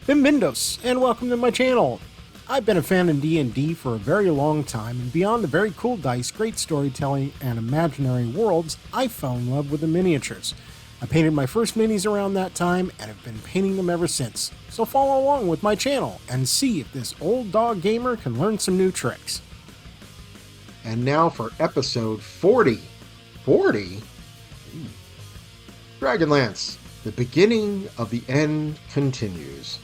Bienvenidos, and welcome to my channel. I've been a fan of D&D for a very long time, and beyond the very cool dice, great storytelling, and imaginary worlds, I fell in love with the miniatures. I painted my first minis around that time, and have been painting them ever since. So follow along with my channel, and see if this old dog gamer can learn some new tricks. And now for episode 40. 40? Dragonlance, the beginning of the end continues.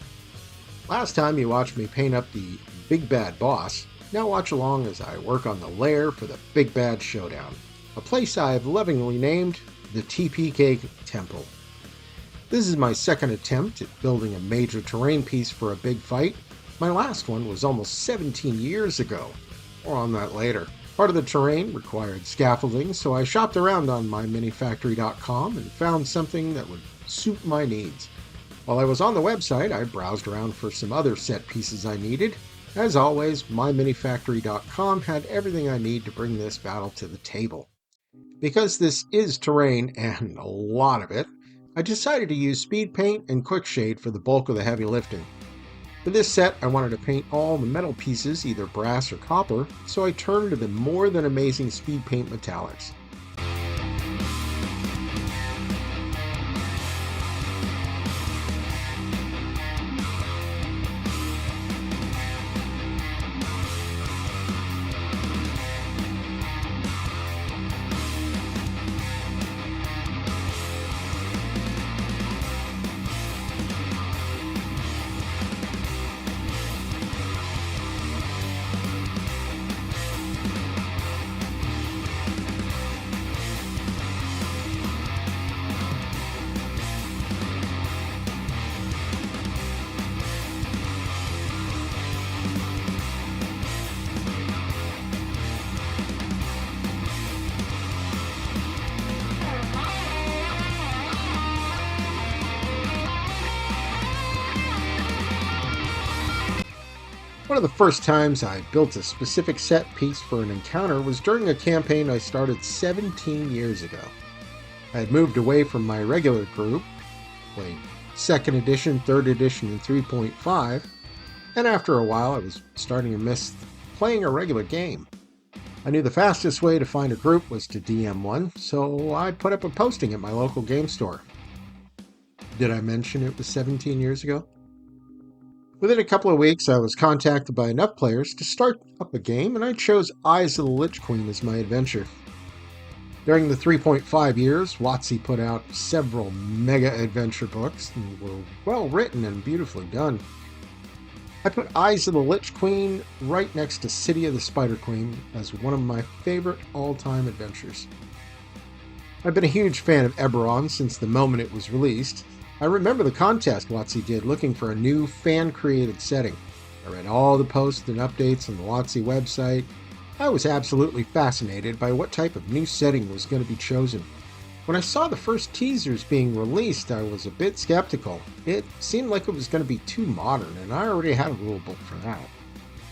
Last time you watched me paint up the Big Bad Boss. Now watch along as I work on the lair for the Big Bad Showdown, a place I've lovingly named the TKP Temple. This is my second attempt at building a major terrain piece for a big fight. My last one was almost 17 years ago. More on that later. Part of the terrain required scaffolding, so I shopped around on myminifactory.com and found something that would suit my needs. While I was on the website, I browsed around for some other set pieces I needed. As always, myminifactory.com had everything I need to bring this battle to the table. Because this is terrain, and a lot of it, I decided to use speed paint and quick shade for the bulk of the heavy lifting. For this set, I wanted to paint all the metal pieces, either brass or copper, so I turned to the more than amazing speed paint metallics. One of the first times I built a specific set piece for an encounter was during a campaign I started 17 years ago. I had moved away from my regular group, played 2nd edition, 3rd edition, and 3.5, and after a while I was starting to miss playing a regular game. I knew the fastest way to find a group was to DM one, so I put up a posting at my local game store. Did I mention it was 17 years ago? Within a couple of weeks, I was contacted by enough players to start up a game, and I chose Eyes of the Lich Queen as my adventure. During the 3.5 years, WotC put out several mega adventure books and were well written and beautifully done. I put Eyes of the Lich Queen right next to City of the Spider Queen as one of my favorite all-time adventures. I've been a huge fan of Eberron since the moment it was released. I remember the contest WotC did looking for a new fan-created setting. I read all the posts and updates on the WotC website. I was absolutely fascinated by what type of new setting was going to be chosen. When I saw the first teasers being released, I was a bit skeptical. It seemed like it was going to be too modern, and I already had a rulebook for that.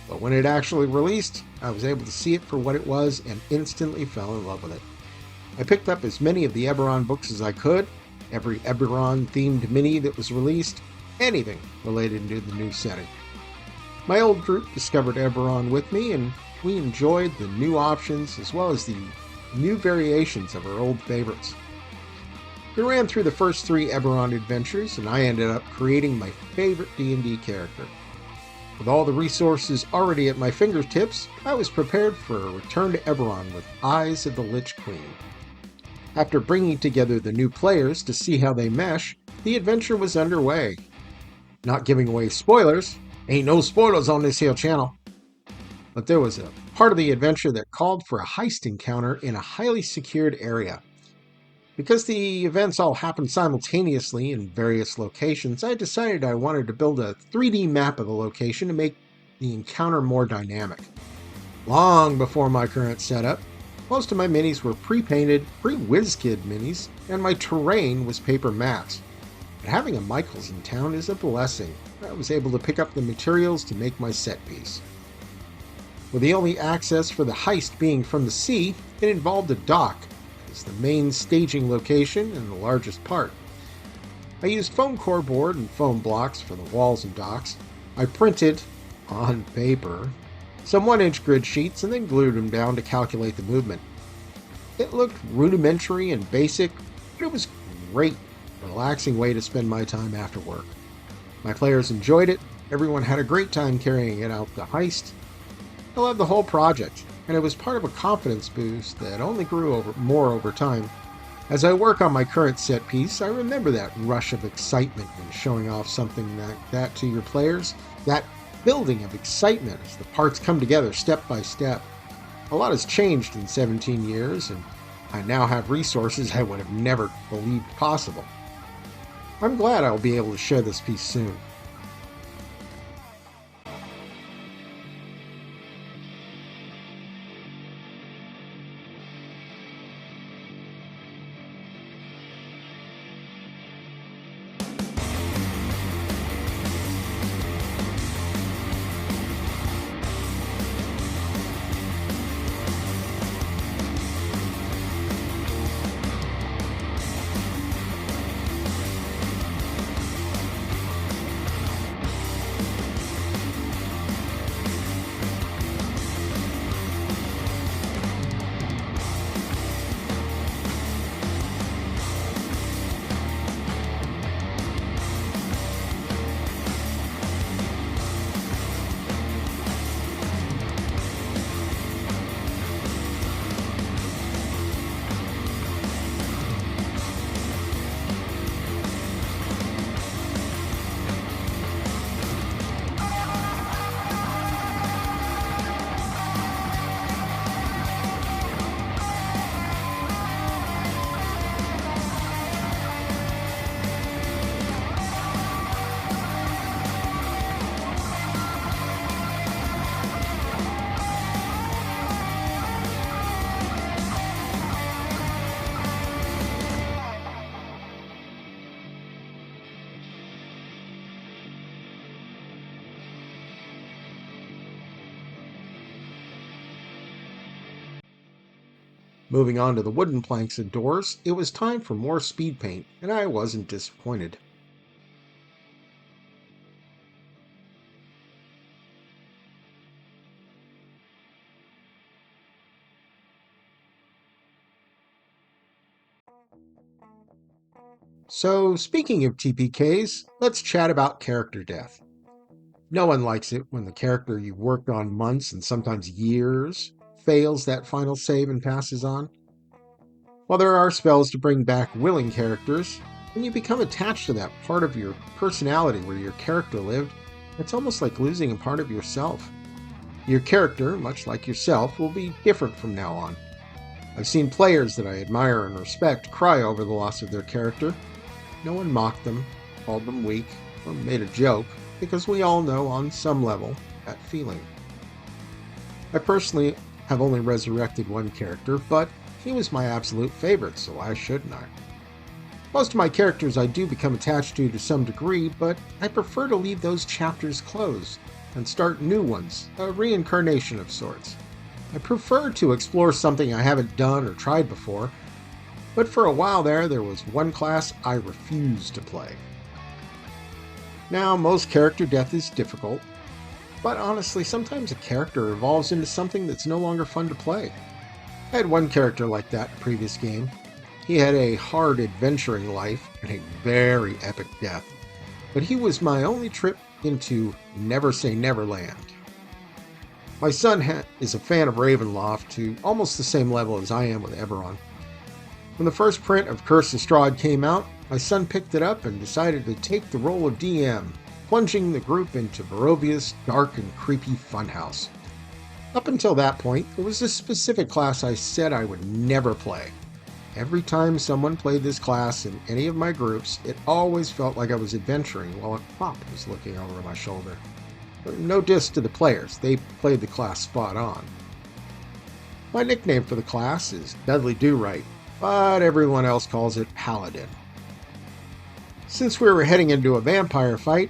But when it actually released, I was able to see it for what it was and instantly fell in love with it. I picked up as many of the Eberron books as I could, every Eberron-themed mini that was released, anything related to the new setting. My old group discovered Eberron with me, and we enjoyed the new options as well as the new variations of our old favorites. We ran through the first 3 Eberron adventures, and I ended up creating my favorite D&D character. With all the resources already at my fingertips, I was prepared for a return to Eberron with Eyes of the Lich Queen. After bringing together the new players to see how they mesh, the adventure was underway. Not giving away spoilers, ain't no spoilers on this here channel. But there was a part of the adventure that called for a heist encounter in a highly secured area. Because the events all happened simultaneously in various locations, I decided I wanted to build a 3D map of the location to make the encounter more dynamic. Long before my current setup, most of my minis were pre-painted, pre-WizKid minis, and my terrain was paper mats. But having a Michaels in town is a blessing. I was able to pick up the materials to make my set piece. With the only access for the heist being from the sea, it involved a dock as the main staging location and the largest part. I used foam core board and foam blocks for the walls and docks. I printed, on paper, some 1-inch grid sheets and then glued them down to calculate the movement. It looked rudimentary and basic, but it was great, relaxing way to spend my time after work. My players enjoyed it, everyone had a great time carrying it out the heist. I loved the whole project, and it was part of a confidence boost that only grew more over time. As I work on my current set piece, I remember that rush of excitement when showing off something like that to your players, that building of excitement as the parts come together step by step. A lot has changed in 17 years, and I now have resources I would have never believed possible. I'm glad I'll be able to share this piece soon. Moving on to the wooden planks and doors, it was time for more speed paint, and I wasn't disappointed. So, speaking of TPKs, let's chat about character death. No one likes it when the character you worked on months and sometimes years fails that final save and passes on. While there are spells to bring back willing characters, when you become attached to that part of your personality where your character lived, it's almost like losing a part of yourself. Your character, much like yourself, will be different from now on. I've seen players that I admire and respect cry over the loss of their character. No one mocked them, called them weak, or made a joke, because we all know on some level that feeling. I personally have only resurrected one character, but he was my absolute favorite, so why shouldn't I? Most of my characters I do become attached to some degree, but I prefer to leave those chapters closed and start new ones, a reincarnation of sorts. I prefer to explore something I haven't done or tried before, but for a while there was one class I refused to play. Now, most character death is difficult, but honestly, sometimes a character evolves into something that's no longer fun to play. I had one character like that in a previous game. He had a hard adventuring life and a very epic death, but he was my only trip into Never Say Never Land. My son is a fan of Ravenloft to almost the same level as I am with Eberron. When the first print of Curse of Strahd came out, my son picked it up and decided to take the role of DM, plunging the group into Barovia's dark and creepy funhouse. Up until that point, there was a specific class I said I would never play. Every time someone played this class in any of my groups, it always felt like I was adventuring while a cop was looking over my shoulder. No diss to the players, they played the class spot on. My nickname for the class is Dudley Do-Right, but everyone else calls it Paladin. Since we were heading into a vampire fight,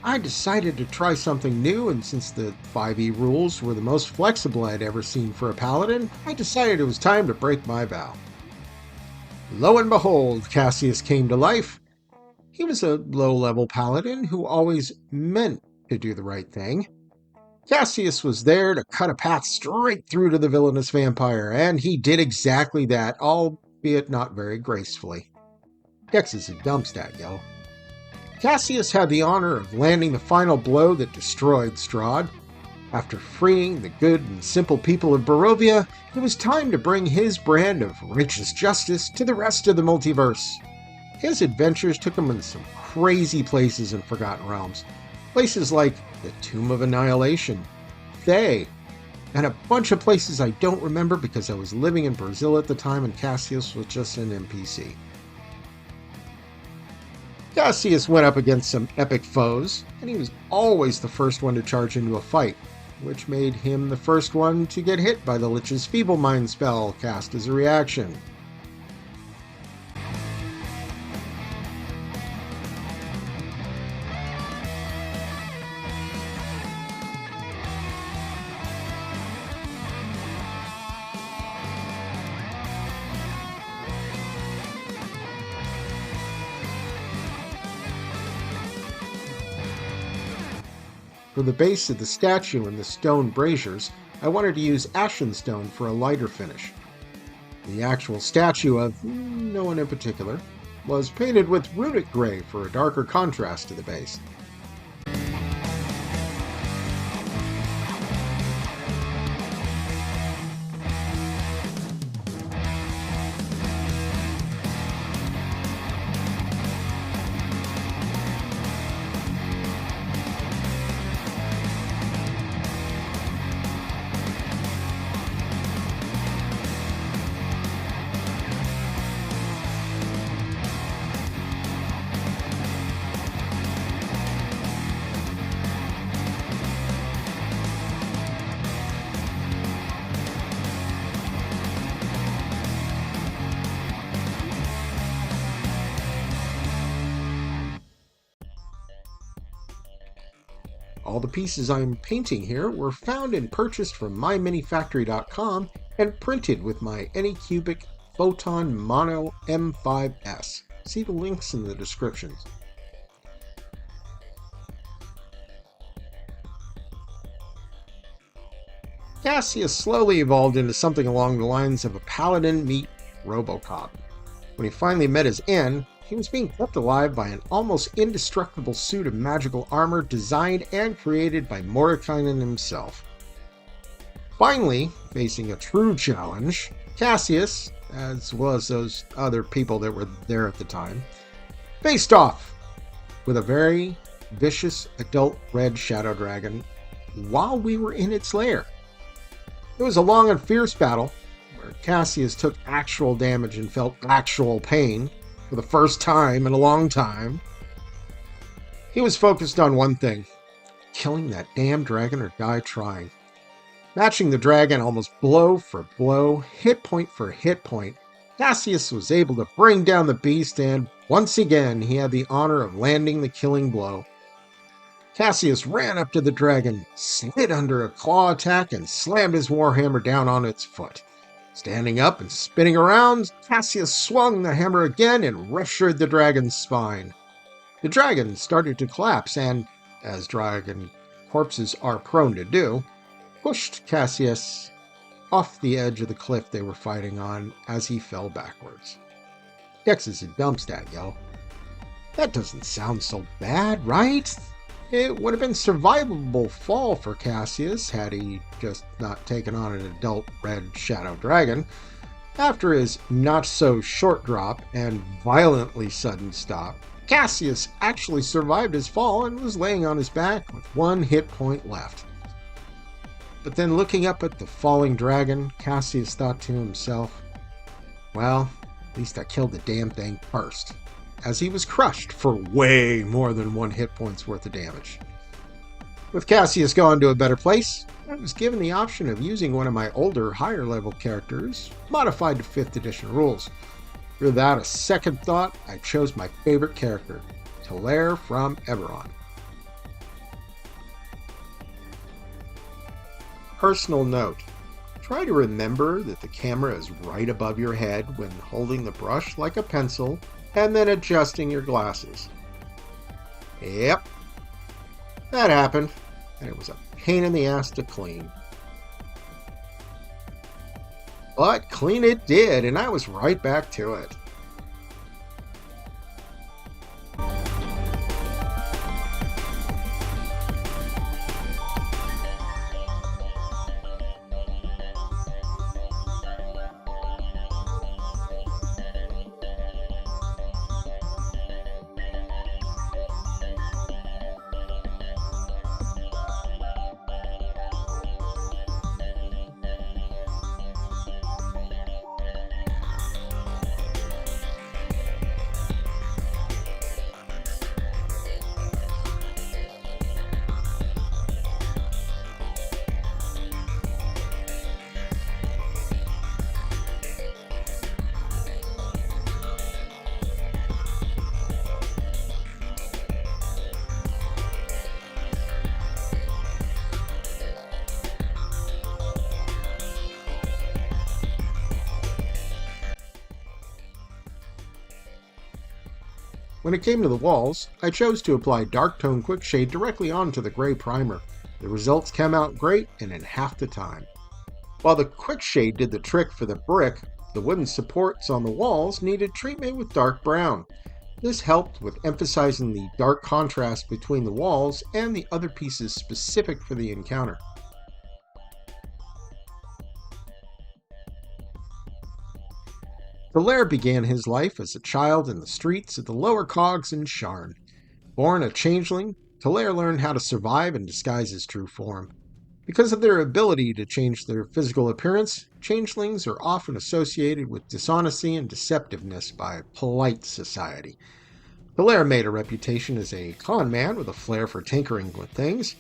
I decided to try something new, and since the 5e rules were the most flexible I'd ever seen for a paladin, I decided it was time to break my vow. Lo and behold, Cassius came to life. He was a low-level paladin who always meant to do the right thing. Cassius was there to cut a path straight through to the villainous vampire, and he did exactly that, albeit not very gracefully. Dex is a dumb stat, yo. Cassius had the honor of landing the final blow that destroyed Strahd. After freeing the good and simple people of Barovia, it was time to bring his brand of righteous justice to the rest of the multiverse. His adventures took him in some crazy places in Forgotten Realms. Places like the Tomb of Annihilation, Thay, and a bunch of places I don't remember because I was living in Brazil at the time and Cassius was just an NPC. Cassius went up against some epic foes, and he was always the first one to charge into a fight, which made him the first one to get hit by the Lich's Feeble Mind spell cast as a reaction. For the base of the statue and the stone braziers, I wanted to use ashen stone for a lighter finish. The actual statue of no one in particular was painted with runic gray for a darker contrast to the base. All the pieces I'm painting here were found and purchased from myminifactory.com and printed with my Anycubic Photon Mono M5S. See the links in the descriptions. Cassius slowly evolved into something along the lines of a paladin meet Robocop. When he finally met his end, he was being kept alive by an almost indestructible suit of magical armor designed and created by Mordenkainen himself. Finally, facing a true challenge, Cassius, as well as those other people that were there at the time, faced off with a very vicious adult red shadow dragon while we were in its lair. It was a long and fierce battle where Cassius took actual damage and felt actual pain for the first time in a long time. He was focused on one thing: killing that damn dragon or die trying. Matching the dragon almost blow for blow, hit point for hit point, Cassius was able to bring down the beast, and once again he had the honor of landing the killing blow. Cassius ran up to the dragon, slid under a claw attack, and slammed his warhammer down on its foot. Standing up and spinning around, Cassius swung the hammer again and ruptured the dragon's spine. The dragon started to collapse and, as dragon corpses are prone to do, pushed Cassius off the edge of the cliff they were fighting on as he fell backwards. Dex is a dumb stat, yo. That doesn't sound so bad, right? It would have been survivable fall for Cassius had he just not taken on an adult red shadow dragon. After his not-so-short drop and violently sudden stop, Cassius actually survived his fall and was laying on his back with one hit point left. But then looking up at the falling dragon, Cassius thought to himself, well, at least I killed the damn thing first, as he was crushed for way more than one hit point's worth of damage. With Cassius gone to a better place, I was given the option of using one of my older, higher level characters, modified to 5th edition rules. Without a second thought, I chose my favorite character, Lair from Eberron. Personal note: try to remember that the camera is right above your head when holding the brush like a pencil and then adjusting your glasses. Yep, that happened, and it was a pain in the ass to clean. But clean it did, and I was right back to it. When it came to the walls, I chose to apply dark tone quick shade directly onto the gray primer. The results came out great and in half the time. While the quick shade did the trick for the brick, the wooden supports on the walls needed treatment with dark brown. This helped with emphasizing the dark contrast between the walls and the other pieces specific for the encounter. The Lair began his life as a child in the streets of the lower cogs in Sharn. Born a changeling, Talair learned how to survive and disguise his true form. Because of their ability to change their physical appearance, changelings are often associated with dishonesty and deceptiveness by polite society. Talair made a reputation as a con man with a flair for tinkering with things.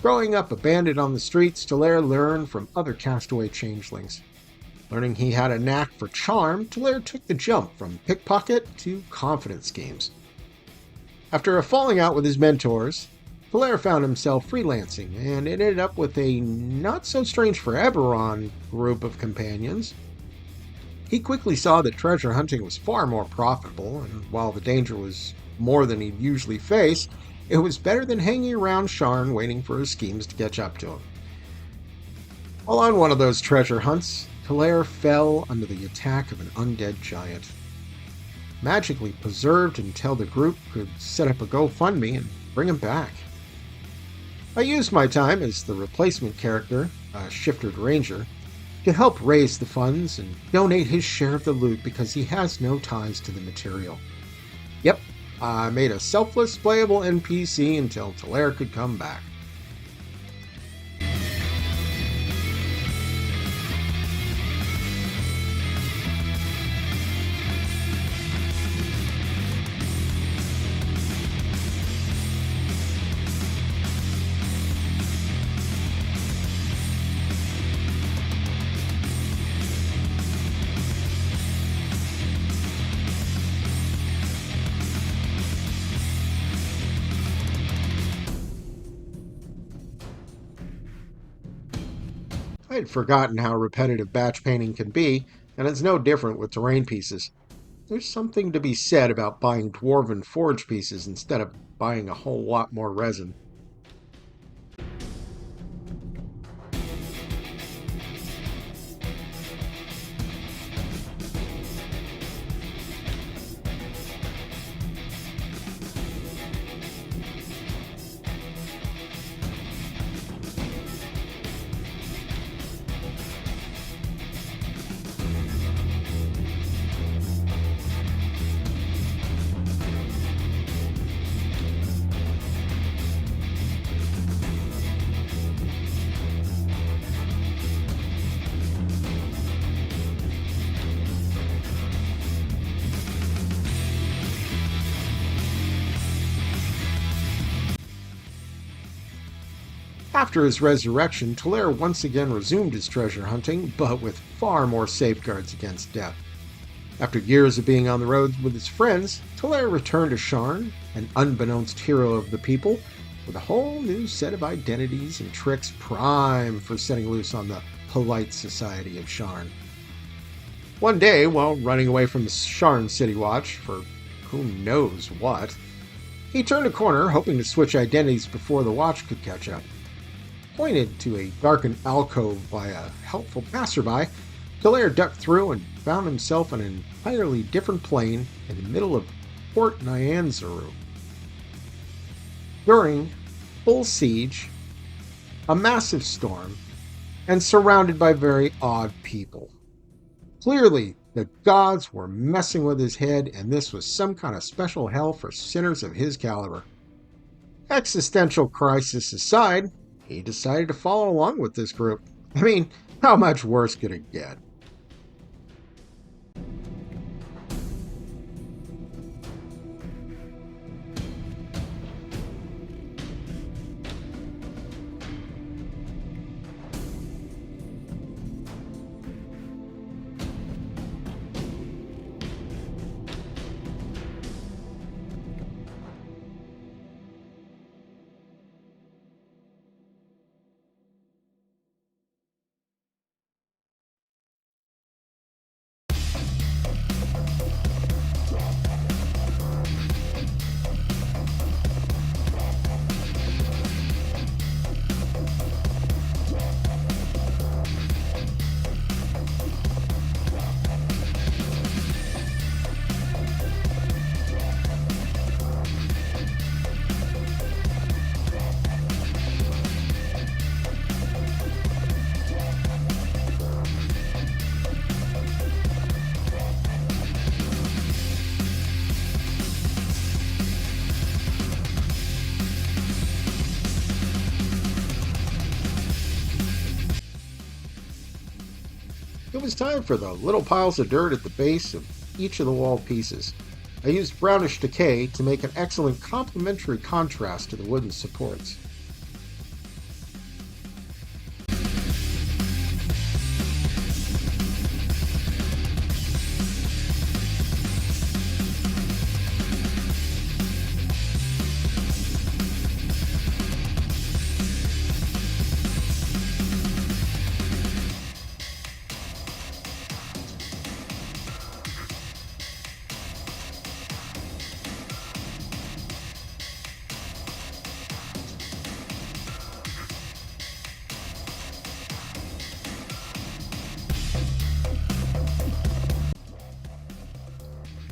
Growing up a bandit on the streets, Talair learned from other castaway changelings. Learning he had a knack for charm, Talair took the jump from pickpocket to confidence games. After a falling out with his mentors, Talair found himself freelancing and ended up with a not-so-strange-for-Eberron group of companions. He quickly saw that treasure hunting was far more profitable, and while the danger was more than he'd usually face, it was better than hanging around Sharn waiting for his schemes to catch up to him. While on one of those treasure hunts, Talair fell under the attack of an undead giant. Magically preserved until the group could set up a GoFundMe and bring him back. I used my time as the replacement character, a shifted ranger, to help raise the funds and donate his share of the loot because he has no ties to the material. Yep, I made a selfless playable NPC until Talair could come back. I had forgotten how repetitive batch painting can be, and it's no different with terrain pieces. There's something to be said about buying dwarven forge pieces instead of buying a whole lot more resin. After his resurrection, Talair once again resumed his treasure hunting, but with far more safeguards against death. After years of being on the road with his friends, Talair returned to Sharn, an unbeknownst hero of the people, with a whole new set of identities and tricks prime for setting loose on the polite society of Sharn. One day, while running away from the Sharn City Watch for who knows what, He turned a corner, hoping to switch identities before the watch could catch up. Pointed to a darkened alcove by a helpful passerby, Lair ducked through and found himself on an entirely different plane in the middle of Port Nyanzaru. During full siege, a massive storm, and surrounded by very odd people. Clearly, the gods were messing with his head, and this was some kind of special hell for sinners of his caliber. Existential crisis aside, he decided to follow along with this group. I mean, how much worse could it get? It was time for the little piles of dirt at the base of each of the wall pieces. I used brownish decay to make an excellent complementary contrast to the wooden supports.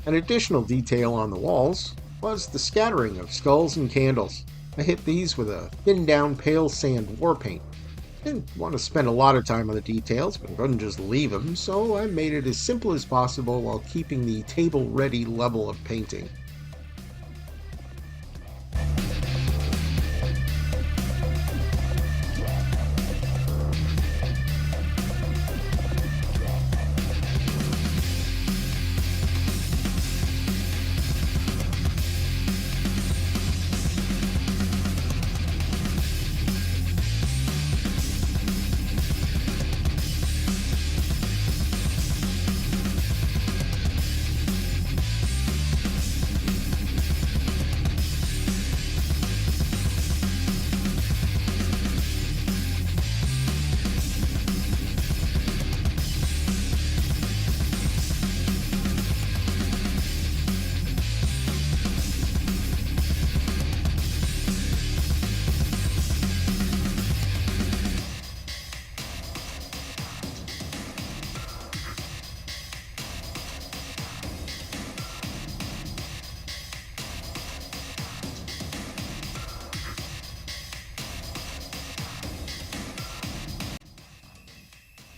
An additional detail on the walls was the scattering of skulls and candles. I hit these with a thinned down pale sand war paint. Didn't want to spend a lot of time on the details, but I couldn't just leave them, so I made it as simple as possible while keeping the table-ready level of painting.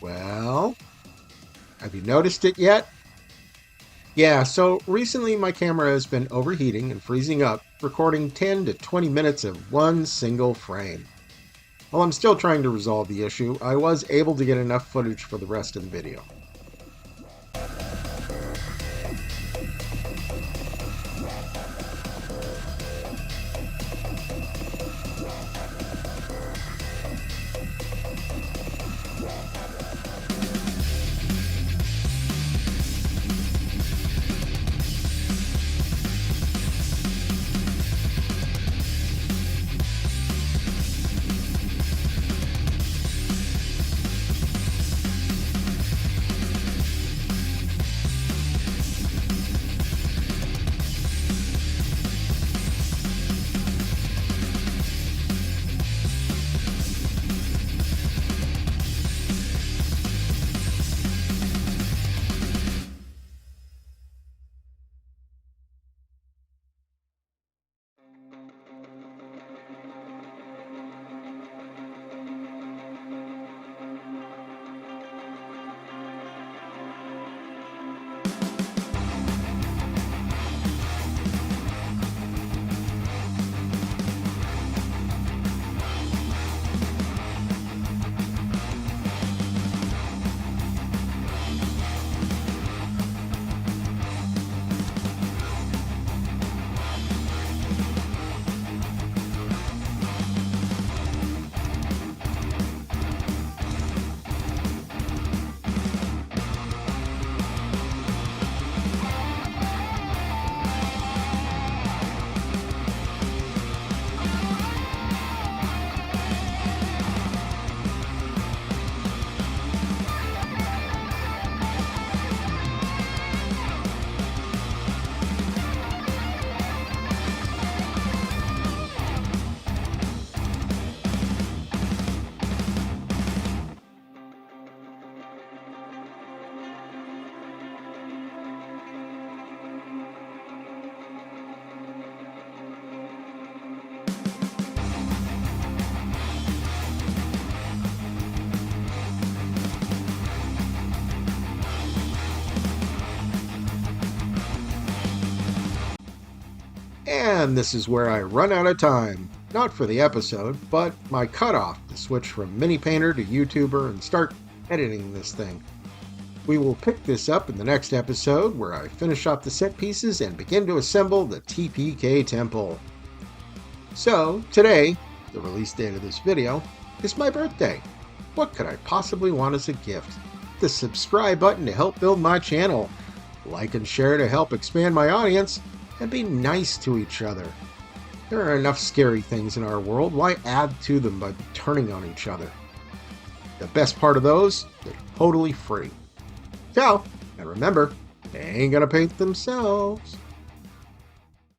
Well, have you noticed it yet? Yeah, so recently my camera has been overheating and freezing up, recording 10 to 20 minutes of one single frame. While I'm still trying to resolve the issue, I was able to get enough footage for the rest of the video. And this is where I run out of time. Not for the episode, but my cutoff to switch from mini painter to YouTuber and start editing this thing. We will pick this up in the next episode where I finish off the set pieces and begin to assemble the TKP Temple. So, today, the release date of this video, is my birthday. What could I possibly want as a gift? The subscribe button to help build my channel, like and share to help expand my audience, and be nice to each other. There are enough scary things in our world, why add to them by turning on each other? The best part of those, they're totally free. So, and remember, they ain't gonna paint themselves.